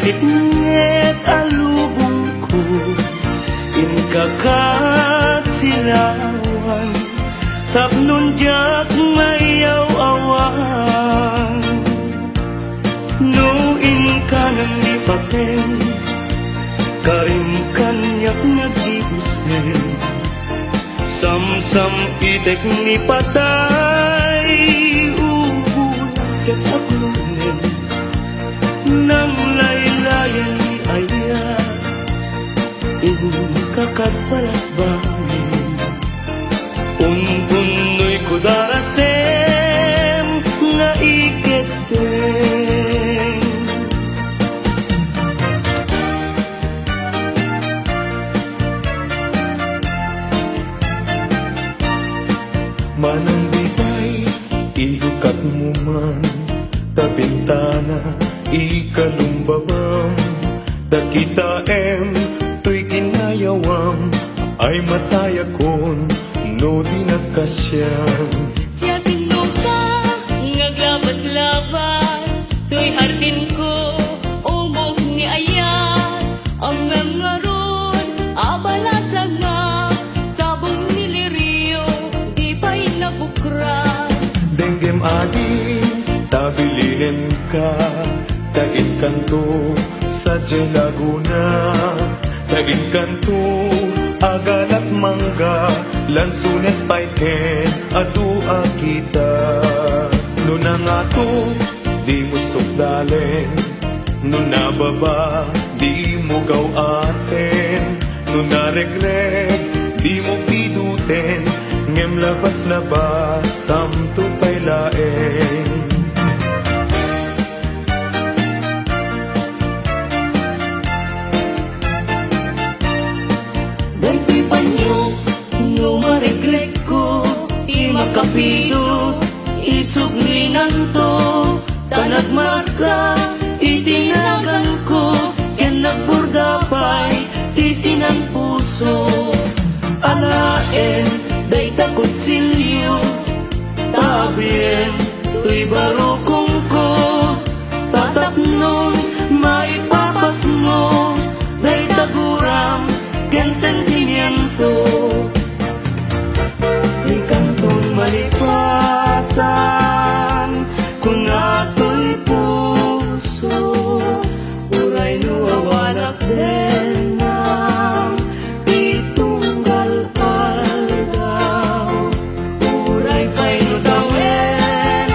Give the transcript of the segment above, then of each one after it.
sitnget alubong ko, inkakat silawan, tapnon jak mayaw awan. No inkanang lipaten, karim kanyak nagibusnen, sam-sam itek ni patay, ket aglunen nang laylayan ni aya, kakagpalas bangin untunoy ko darasem nga iketeng. Manang bibay ilukat mo man, ta bintana ikalumbabam, ta kita tuy ginayawam, ay matayakon no di nagkasyam. Siya sino ka ngaglabas-labas, tuy hardin ko umog ni ayan, ang ngaron abalasag na sabong niliriyo di pa'y nabukra. Denggem adi tabilinen ka, tagin kanto sa Laguna, tagin kanto agalat mangga, lansunes paiken adua kita. No na nga to di mo sukdalen, no na baba di mo gawaten, no na regret di mo piduten, ngem labas-labas samto pay laeng. Dagpi panyo, no maregret ko, imakapidot, isuglinan to, tanagmarka, itinagan ko, yan nagburdapay, tisinan puso. Alaen, day takot silyo, tabien, tuy barukong ko, tatapnon, maipapas mo, day taguram, ken sentimiento. Di kantong malipatan, kung ato'y puso, uray nuwawanak din ng itunggal aldaw. Uray pa'y nutawin,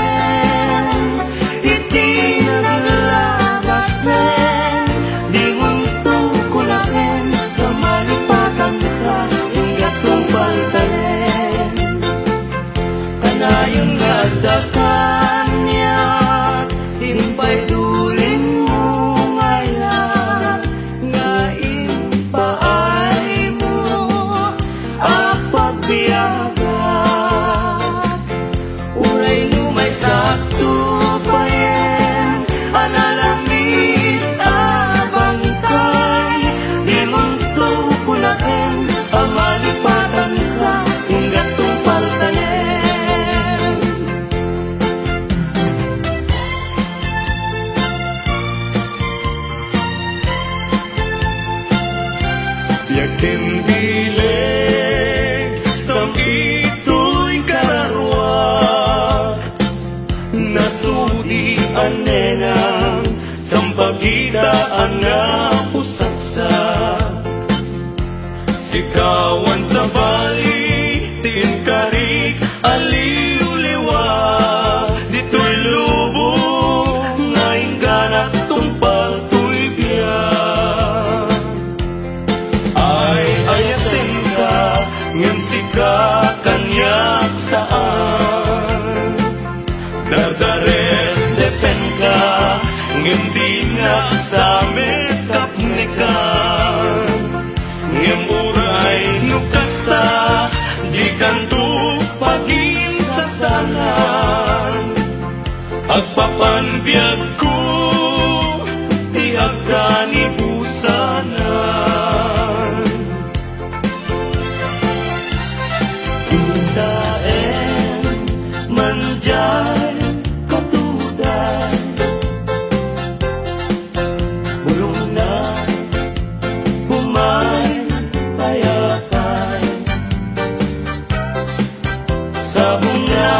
iti naglalabasin, di munto kunain, kamalipatan ka, hinggat kong baltalen. Kanayon nga dakan niya, timpay dulin mo ngayon, nga impaay mo ang pagbiyagat. Uray lumay sa tupayen, analamis abangkay, di munto kunain, amalipatan ka, hinggat kong baltalen. Yakin bileg sa ito'y kararwa, nasudian nenang sampagitaan na pusaksak. Sikawan sa bali, tiin karik, aliw-liwa, dito'y lubo, ngayon ganat tumpal to'y biyak. Ay ayatin ka, ngem sika kanyak saan, dardaret depen ka, ngem di na sa mekap nikan, ngem uray nukasta, di kanto pagin sa sanan, agpapanbiyag ko, di agkani busanan. Daen manjay katudan, bulu may kayakan sa bunga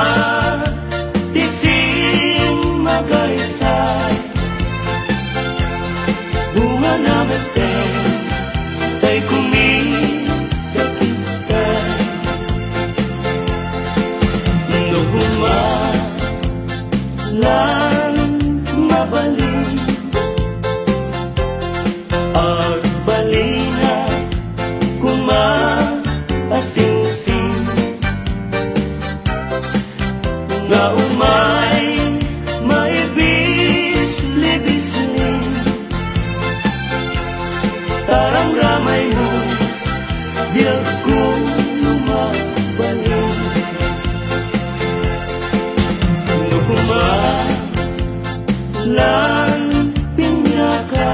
tisim magaysay bunga na meteng tay kumikakitay nuhuma lan mabalin at balina kumaasing-sing nga umay maibis-libisling tarang ramay mo biyag ko lumabalin nuhuma lan pinyaka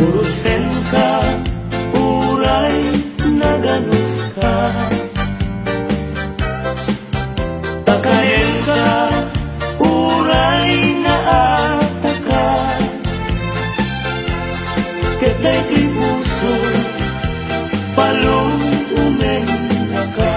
urusen ka uray naganus ka takayen ka uray naataka ketay kay puso palong umena ka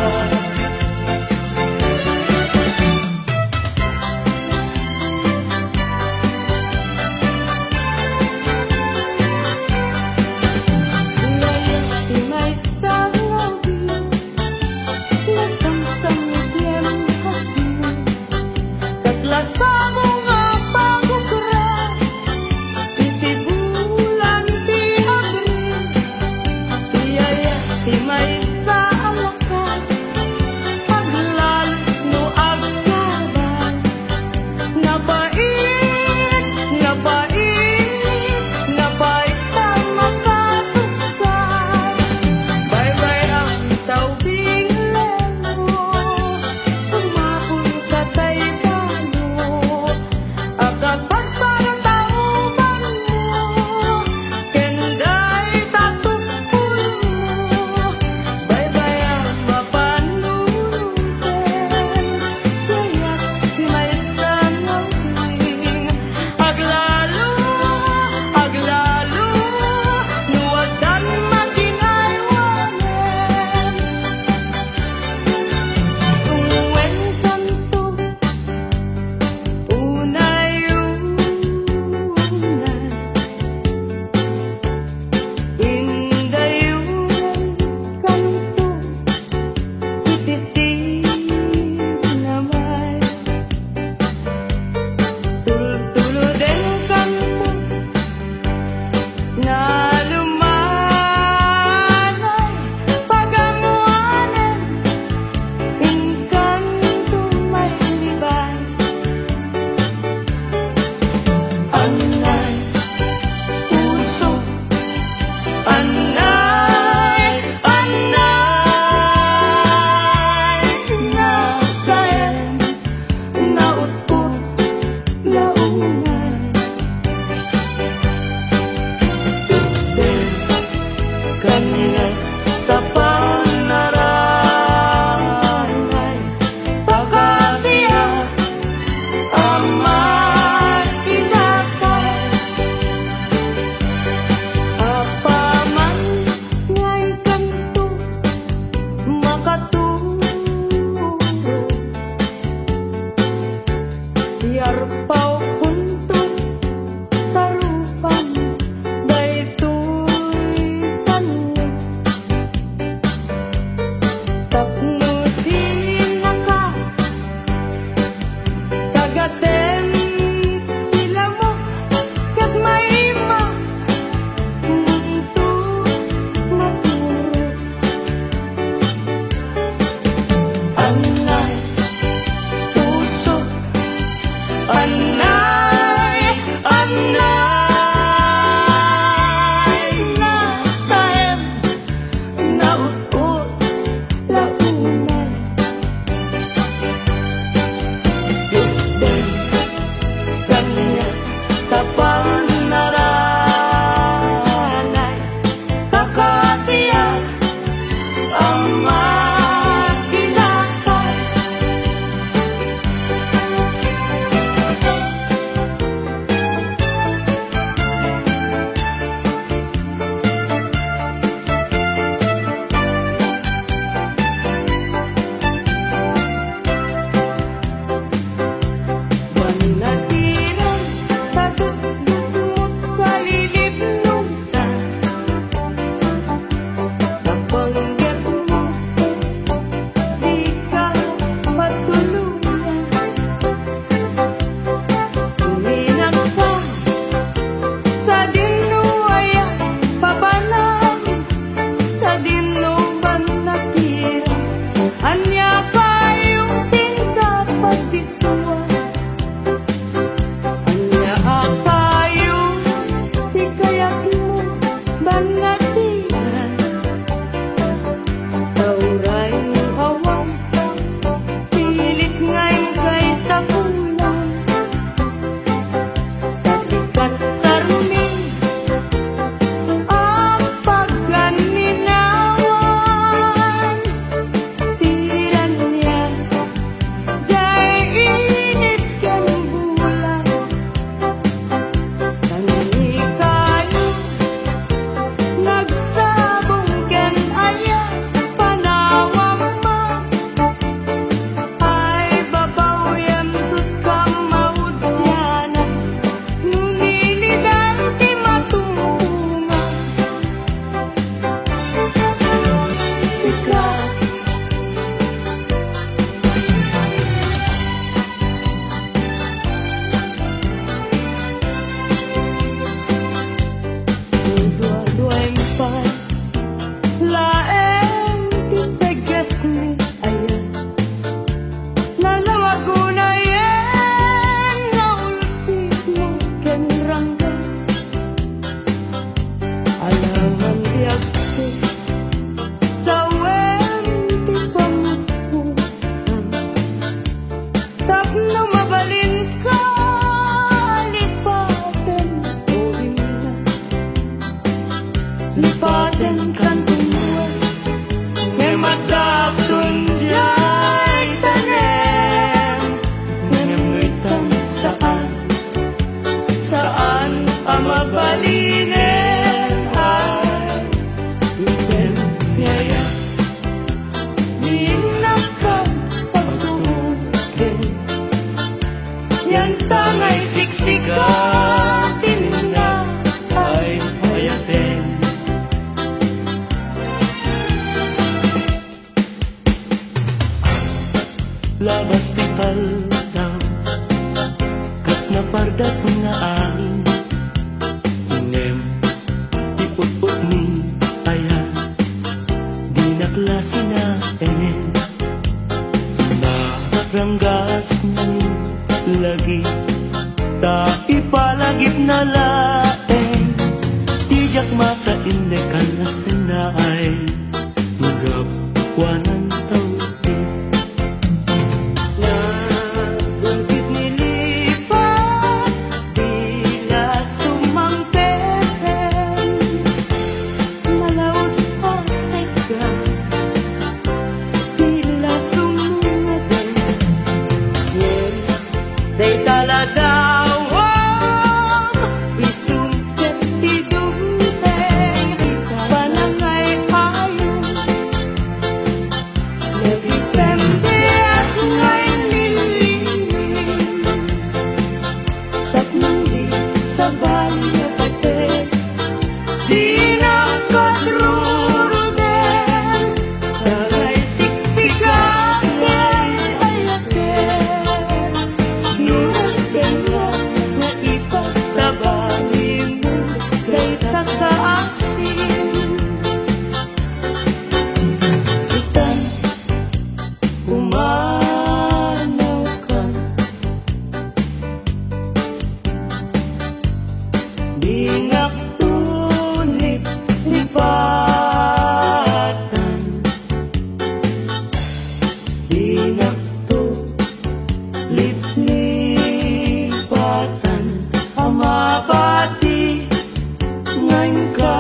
banatiran tauray hawan pilit ngayon kay sa pulang kasikat sa rumin ang pagganinawan tiran niya jay init kan bulan tangi kayo nagsabong ken aya panawang ma ay babaw yan tut kang maudyanan nuninidan ti matunga sikat dua-dua empat laeng ti teges ni ayan nanawaguna yen nga ultimo ken ranggas alangan ti agto tawen ti pamuspusan tapno mabalin ka lipaten o himna lipaten kan tumuan May madapton diya'y tanem Nangamuitan saan ang mabalinin ay Iten yaya Ninakang pagtugin yan tangay siksikatin na ay hayatin Labas ti paldaw Kas na pardas nga angin Inem ti put-put ni aya Di na klase na enen Naranggas na lagi Ta ipalagip na laeng Tijak masa inekan na sinay Magapwanan tawin Nagulbit nilipat bila sumangpehen malaos pa sega bila sumungatan yen day taladawang isungket idumteng panangay ayo nagipende at ngay nililim tapnong di sa balya pate di nakadruruden tagay siksikaten ayaten nunagdenga na ipasabali mo kay takaasin itan umanaw ka di ngaktunip lipatan di ngaktulip lipatan amapati ngayon ka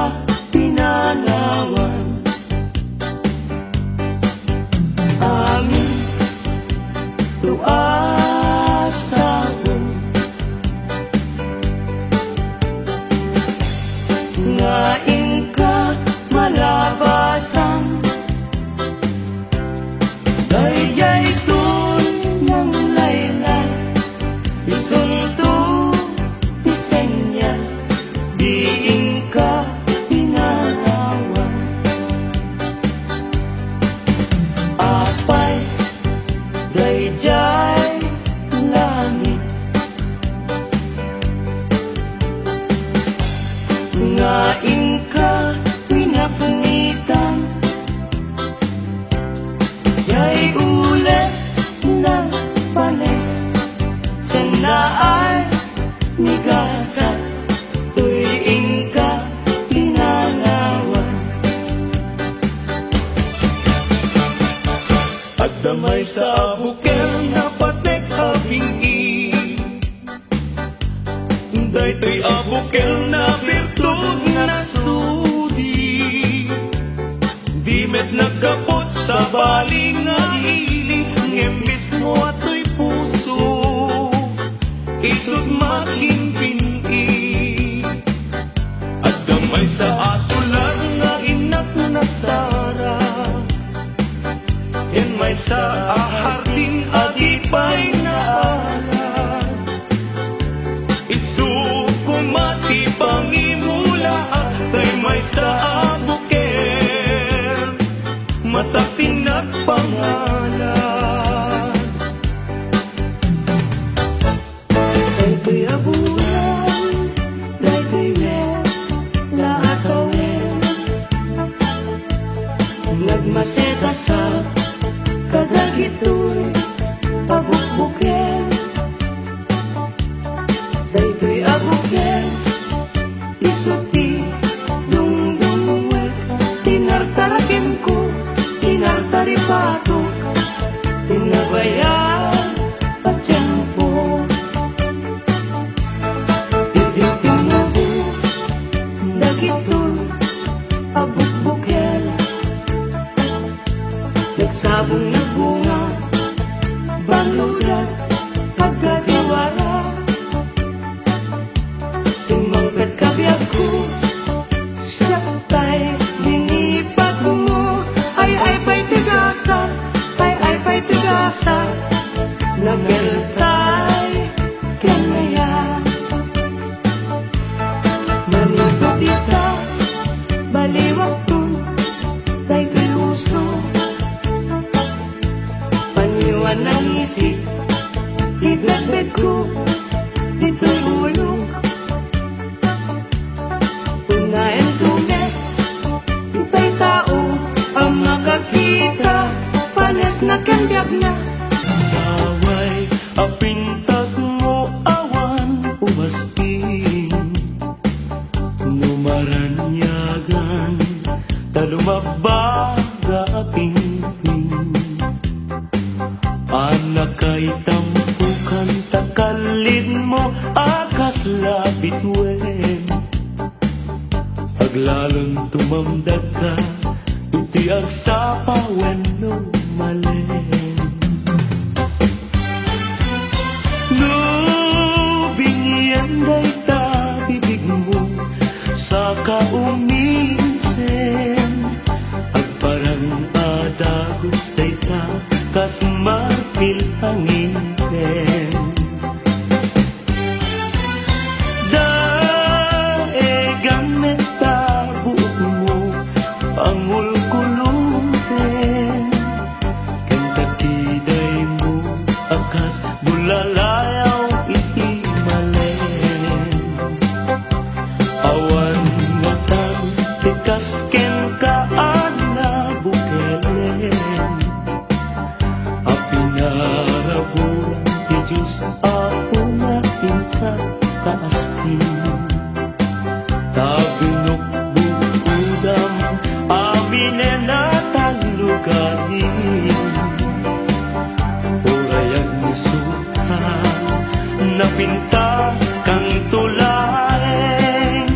sa ahardin agipay na alam. Isukumati pangimula kay may sa abuker matating nagpangalan. Daytoy abulan, daytoy wen, lahat kawen. Nagmaseta sa kadagitoy pabukbuken. Daytoy abuken, isuti dungdungwet. Tinartarakin ko, tinartaripato, tinabayan patiyempo. Didikting abu, dagitoy pabukbuken. Nagsabong na bunga, balulat, pagkadiwala. Singmangpet kabiyag ko, siya tay, linipag mo. Ay pa'y tigasa, ay pa'y tigasa. Nageltay, kenaya. Malibot ita, baliwag to, daytoy gusto. Panyuan ng isip, ibedbed ko, dito'y ulog. Unayan tumet, itay tao, ang makakita, panes na kandiyag na. Saway apintas mo awan umasping numaranyagan talumabaga apingping. Anak kay tampukan takalid mo akas labit wen. Paglalong tumamdag ka iti agsapa wenno malen. No bingyan day ta bibig mo sa kaumisen. Agparang adagos day ta kas marfil hangin pen. Daegan ta buok mo angul kulungten. Kentakiday mo akas bulalayaw iti malen. Awan matang tikas ken kaan na bukelen. Apinaraburan ti Diyos ako na inta kaastin. Tabinukbukudam aminen at lugarin. Urayan ni Suha napintas kang tulaeng.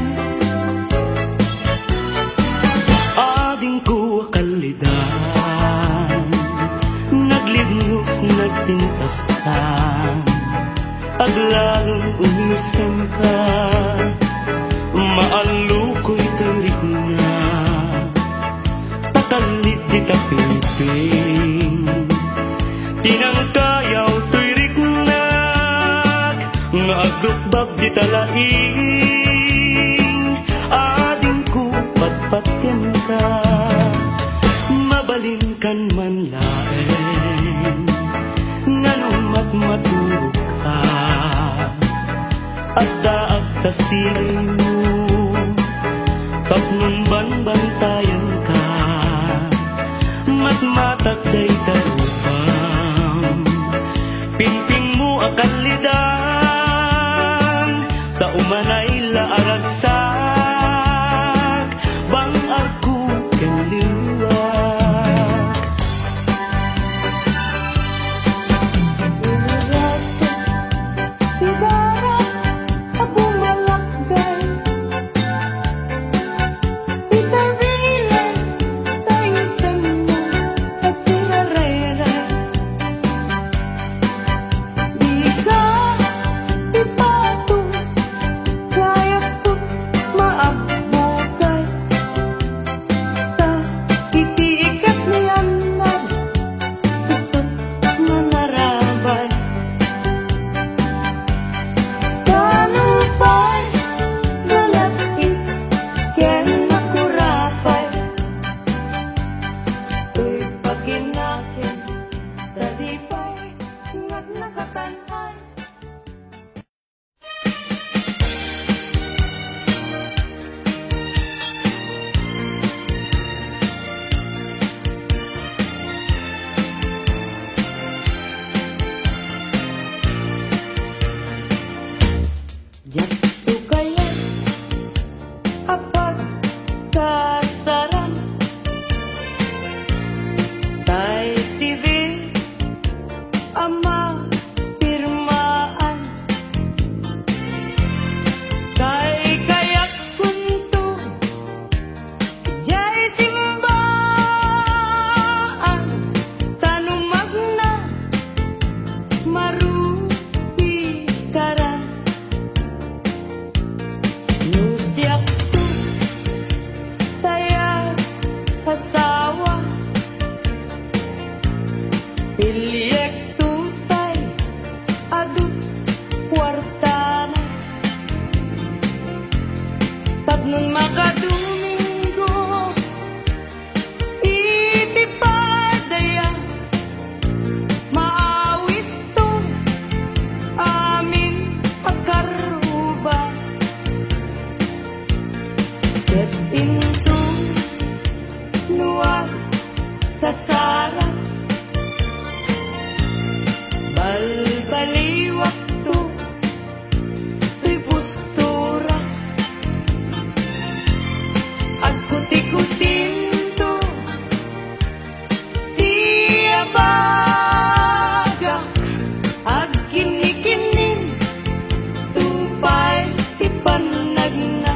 Ading ko kalidan, naglibnos nagpintas ka. Aglalong umisan ka, maalukoy tarik na. Tatalit di tapiping, tinangkayaw tuirik na. Ngagdukbab di talaing, ading ko patpatyan ka. Mabalin kan man laeng, nganumat matulog ka. At daag tasirin mo, tapnon banbantayan ka. Matmatak day tarupang, pingping mo akalidan. Taumanay laaragsak, bang arko ken liwag. Ibarat abungalakbay, itawila Ket into nuwag kasara balbaliwak to postura at kuti-kutin to iyabaga at kinikinin tupay ipanagna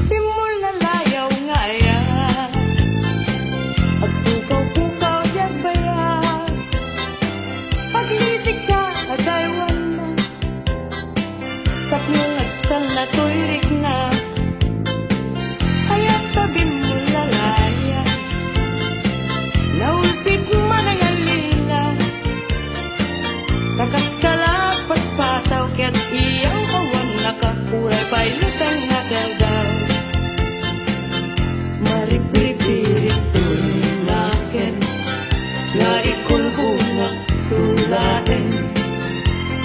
timul na layaw ngaya at pukaw-pukaw yabaya paglisik ka at aywan na tapno nagtal na tuyrik na aya't tabi mo lalaya naulpit man ang alila takas kalapat pataw ket iyaw kawan nakakulay pailutan na daldaw maripipirit tulaken nga ikulbunga tulaen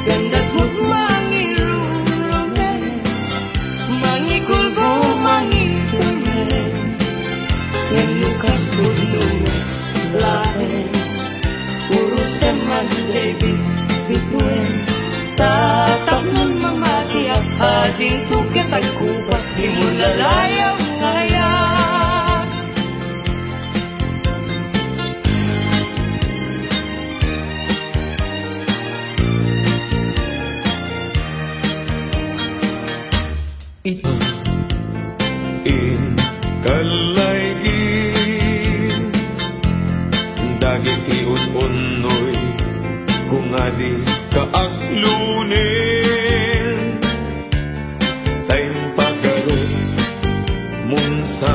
gandat mo't mangirurumen mangikulbo mangirumen yang lukas tulong laen puro seman lebi bituen tatak nun mamati at ading tuket at kupas di mo lalayaw ngaya ito in kalaygin dagit iun-unoy kung adi kaaglunin tayong pagkarot mong sa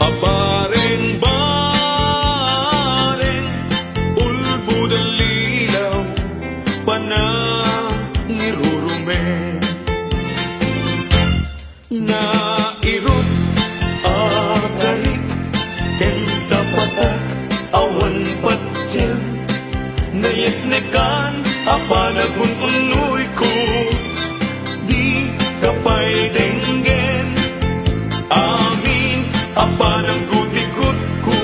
apareng-bareng ulbud ang lilaw panangirurumen na irot akarik ken sa patak awan patsil na yesnekan apanagun unoy ko di kapay denggen amin apanang gutikot ko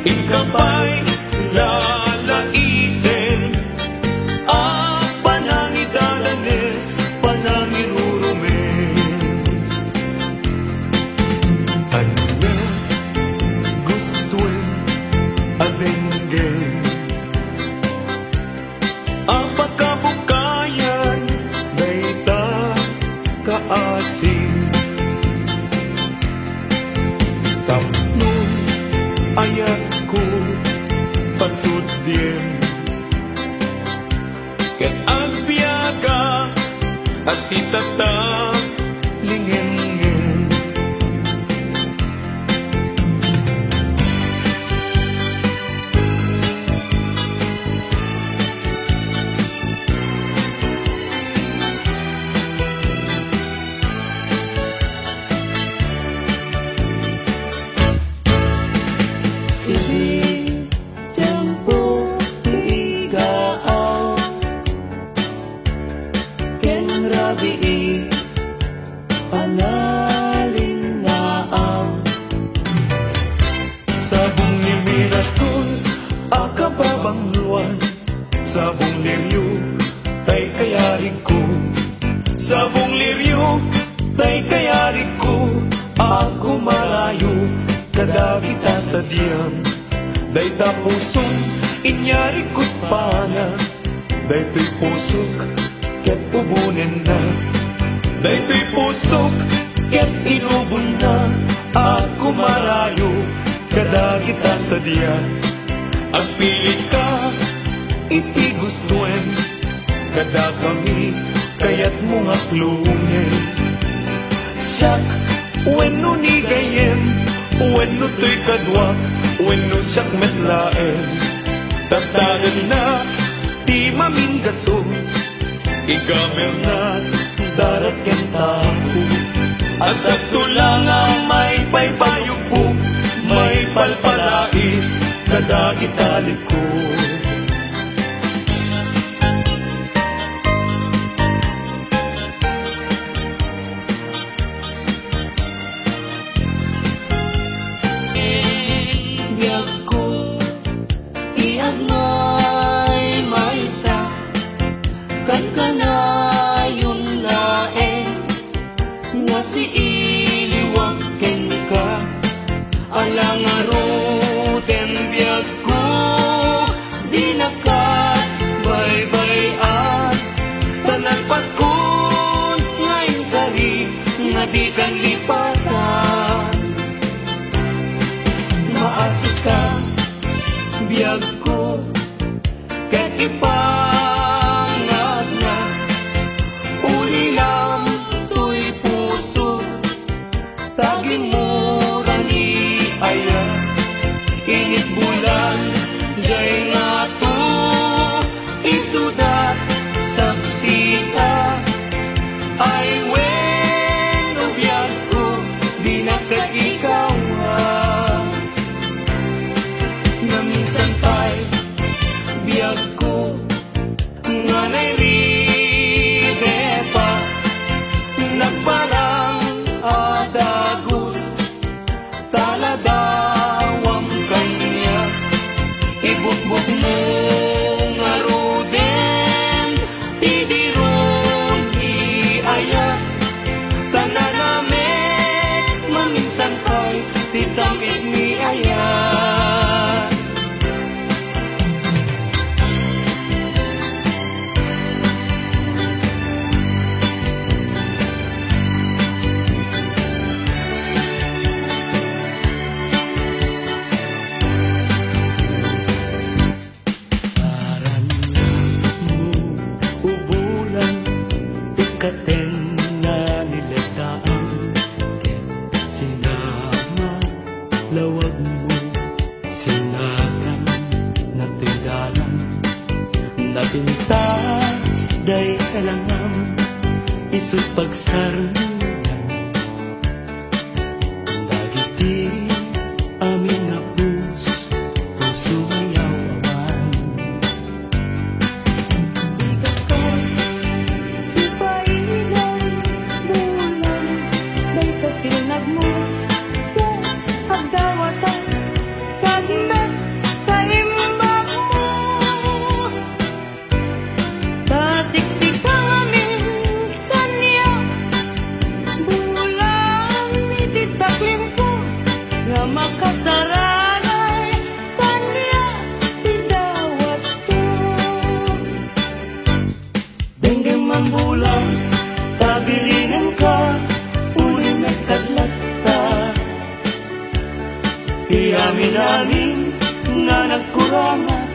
ikapay lalaisen apanangidalanes panangirurumen anya gustuin adenggen apakabukayan dayta kaasing tapnon ayat ko pasudyen ket agbiaga asitata lingenge isi tempo igaaw ken rabii panalingaaw sabong ni Mirasol akababang luwan sabong liryo tay kayari ko sabong liryo tay kayari ko ako malayo kada kita sa diyam dayta pusong inyari ko't pana dayto'y pusok ket ubunin na dayto'y pusok ket inubon na ako malayo kada kita sa diyam agpilit ka iti gustuen kada kami kayat mong aklungen siyak wenno ni gayem wenno to'y kadwak wenno siyak metlaen tatagan na di maminggaso igamer na darat ken tapo at agtulang ang may paypayo po may palpalais kada italit ko si iliwag ken ka alang aruten biyag ko di nakat baybay-at tanan Paskon ngayon kari nga di kan lipatan maasik ka biyag ko ket ipangat na uli lang tuy puso tagin mo rani aya init bulan jay nga to isudat saksita ay wen ubiyag ko di na ikawan na minsan pa'y biyag ko nga nairide pa nagparang adagus taladawang kanya ibukbuk mo nga ruden tidiron iaya tananamek maminsan pa'y tisamit ni aya. Katen na nilataan sinama lawag mo sinatang natinggalan napintas day kalangam isut pagsarunan dagiti amin na puso mayawan Sinag mo, pagdawatan, kagimat, kaimbag mo. Tasiksik amin kanya, bulan ititaklim ko, nga makasaranay kanya, idawat ko. Denggem ang bulan, tabilinan ka, kadlata iamin-amin nga nagkurangat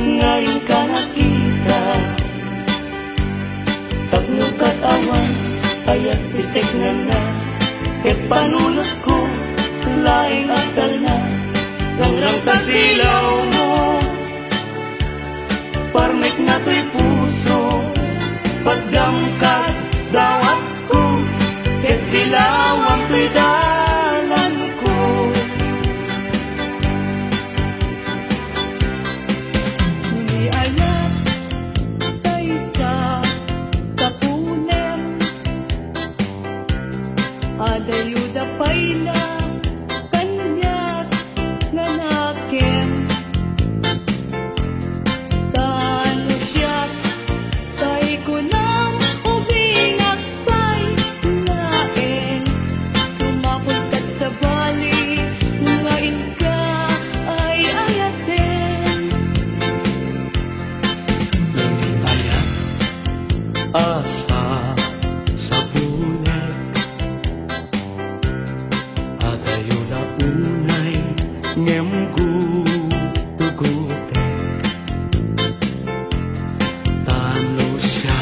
ngayon ka nakita tapno katawan ayat bisig na ket panulot ko laing aktal na langrang kasilaw mo parmek na to'y puso pagdamkat dawat ko ket silawang to'y dalan ko ni ayat tayo sa kapunem adayo dapay na kanyak nga nakem tano siya't tay ko nang ubingak pa'y naen sumapod kat sa bali ngayon ka ay ayaten ayat asa sa bulag adayo na unay ngem gutugutek tano siya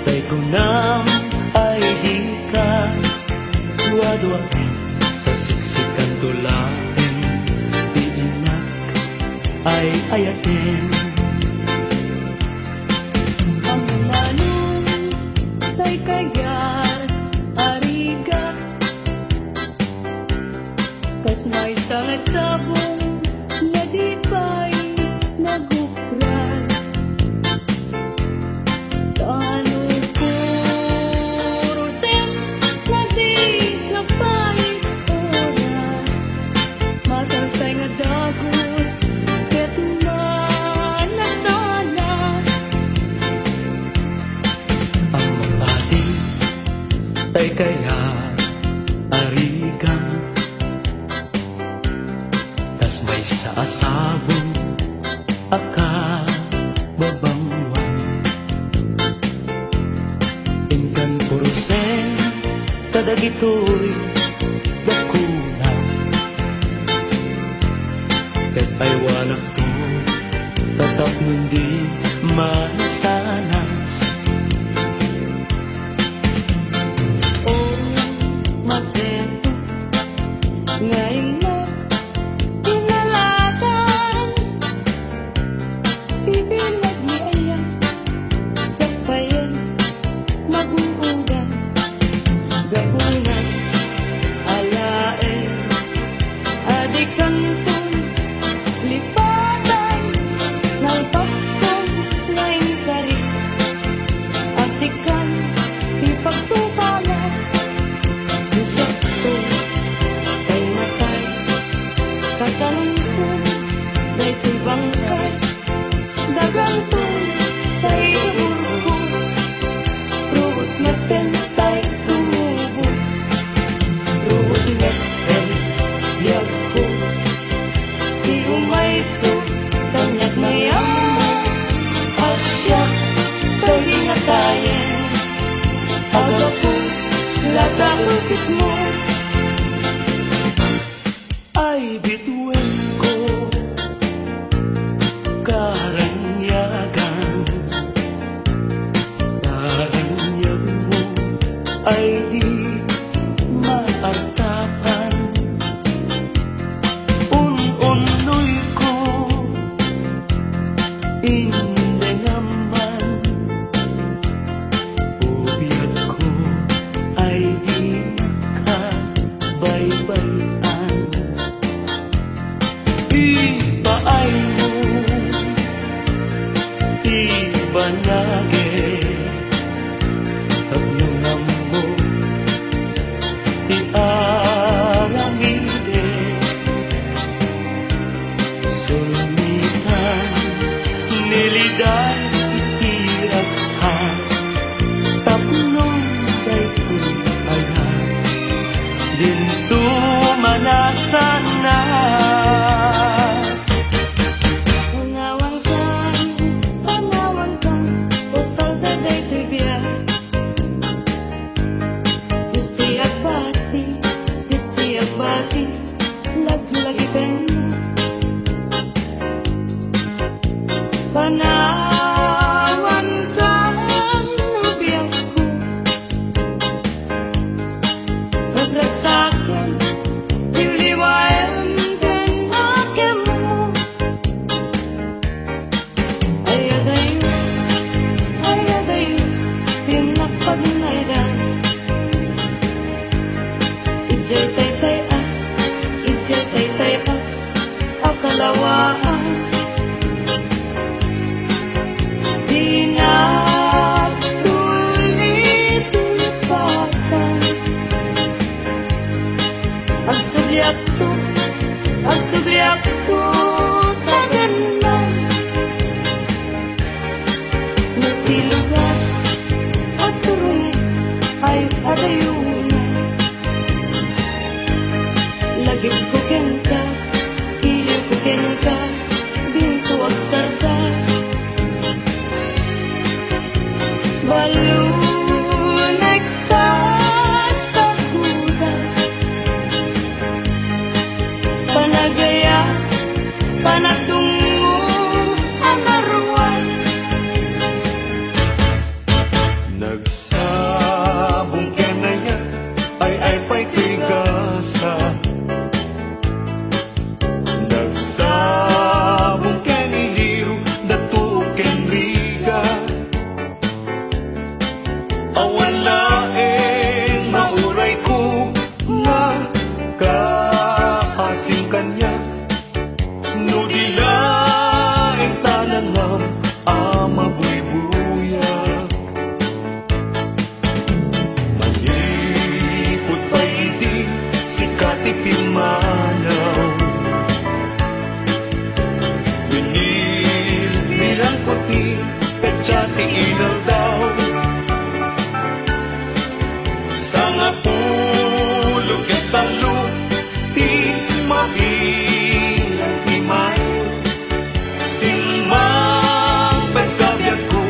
tay kunam ay di ka duwa-duwain kasiksikan tulain di inak ay ayaten ang manong tay kayat arigat kas may sangasabong na di pa'y nagupran tano puro sem na di napay oras mataltay nga dagos ket tay kaya arigan, tas may saasabong aka babangwan. Ingkan purusen kadagitoy dakuna, ket ay wanak to tatap nundi masanas. Ngayon na tinalagan, bibilag ni Ayan, kapayan, mag-uudan, gabunan, alaen, adikantun, lipatan, nalpastan, ngayon kari, asikan, ipagtubalan, isakto, kasalungkot, day tibangkay, dagantun, day umurko, ruwot natin, day tumubo, ruwot natin, yag ko, di umay to, kanyak mayamang, asya, kay natayin, aga po, lata upit mo, ay bituin ko karanyagan. Karanyag mo ay di maartapan. Un-unoy ko hindi naman. Ubiyag ko ay di ka baybayan. Iba ay mo, iba nage, tagnungan mo, iaramide, sumitan, niliday, itiragsan, tapnong daytoy ayan, dinto manasan na. Panawan ka nubiyang ko, pagragsakin, iliwayan din akin mo. Ayadayo, pinapaglaydan, ijay tay-tay akalawaan. Ang subiak ko tagan na nagtilugan at turungit ay adayuna. Lagip ko kenta, iliw ko kenta, binto agsarta balunay ka sa kuda. Panagaya, panagtungo, ang naruan. Nagsabong ka na yan, ay pa'y tigasa. talo ti mabilang timay simang pagkabiyak ko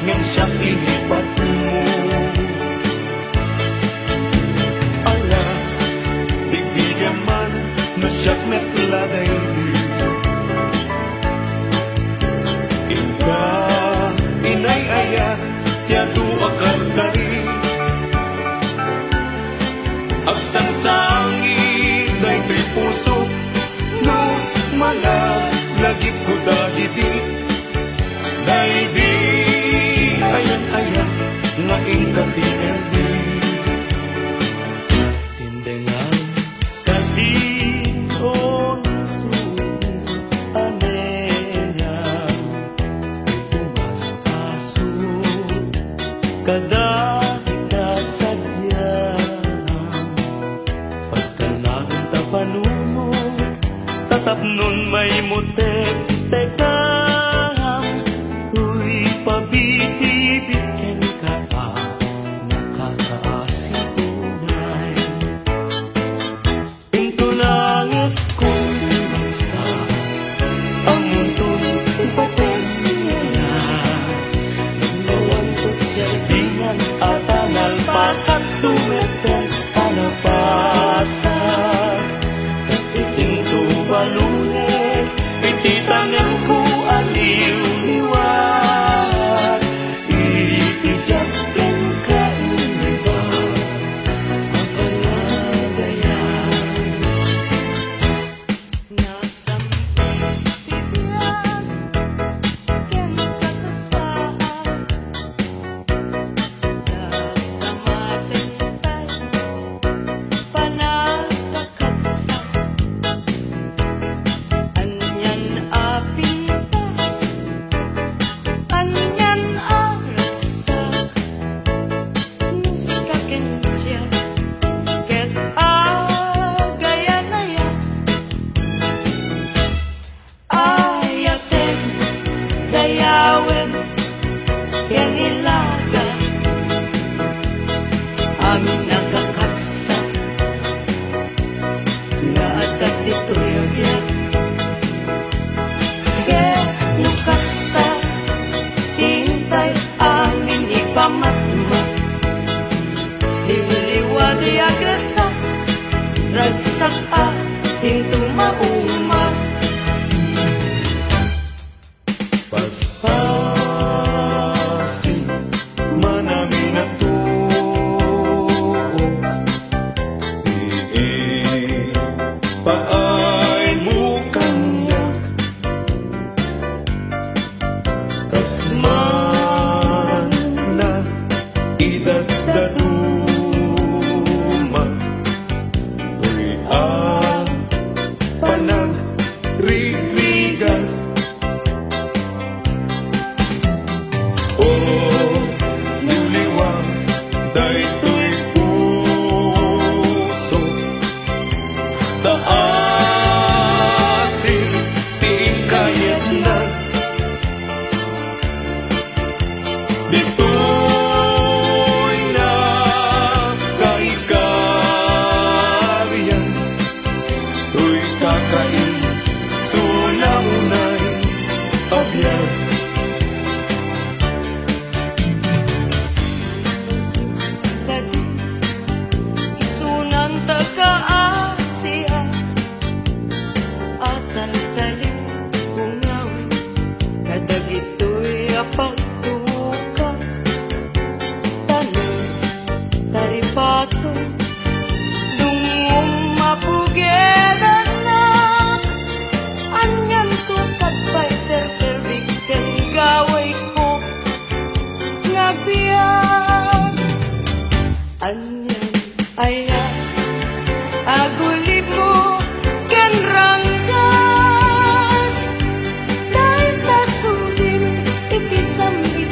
ngang siyang inipat mo ala bigbigan man na siyak metladay ika inay aya tiado akal kari agsang sangi day tuy puso no mana lagi ko dagiti day di ayan nga ingkatinerdi Tindengan kation suku anenya itu mas pasu kada kita sadya pagkanang tapanuno tatap nun may mutek tekang uy pabitibigyan ka nakakaasipunay pinto nangis kong basta ang muntong ipatin niya nagbawantot serbihan at analpasan tumeten alapasan pinto balunet pititangan ko aliw liwat itijakin ka iba ang panagayan Nasa bibiyang ken kasasaan nagtamatentay panagkakabsa anyan apintas anyan aragsak musika ken siya ket agayanaya ayaten dayawen ken ilaga amin nakakabsa nga atat dito'y agyan ket nukasta hintay amin ipamatma hiliwadi agresa ragsak hinto mauma paspasin manami na tuok paay mukhang yak kasman na idagdaruma uy panagrigligan o liwliwang daytoy puso taasin tiing kayat na dito'y na kaikaryan to'y kakain sunaunay abyan kadi isunan taga-Asia atan talim bungawi kadagito'y apagtuka tanong taripato dungong mapugedan na anyan to katpay serservik ken gaway ko ngagbiyan anyan aya aguli mo ken ranggas dahil tasudin ikisambit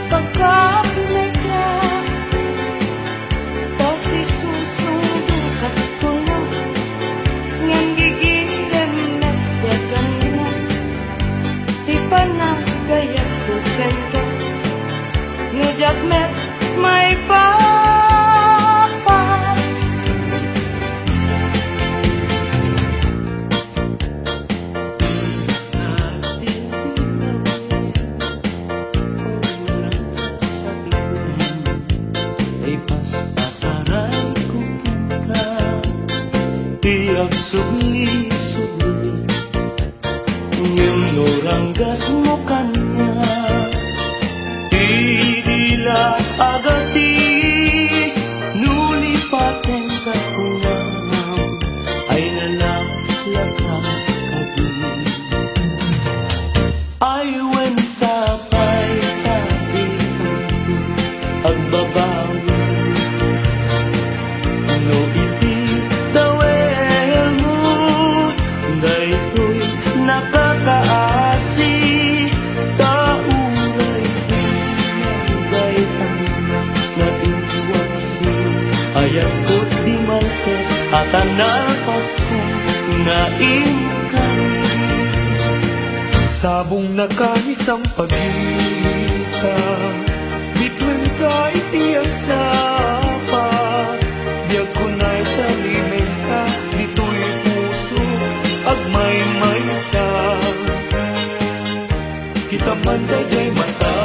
pagkapnagla tosi susundukat ko na ngang gigilem na yagan na di pa nagayat ko kento nujak met may papas agsugli-sugli Ngem orang gas mo kanya Idila agati Nulipaten kakulangan Ay nalaklakang kabi Ay wen sapay tabi agbabawi No ititawel mo Daytoy nakakaasi Tauray pinagay ang naiwasi Ayat ko di maltes at anal Pasko na ingkay Sabong nakahisang pagkita Bitwen ka itiasapa Biyag ko na'y talimin ka Dito'y puso agmay-may sa Kita man dayjay mata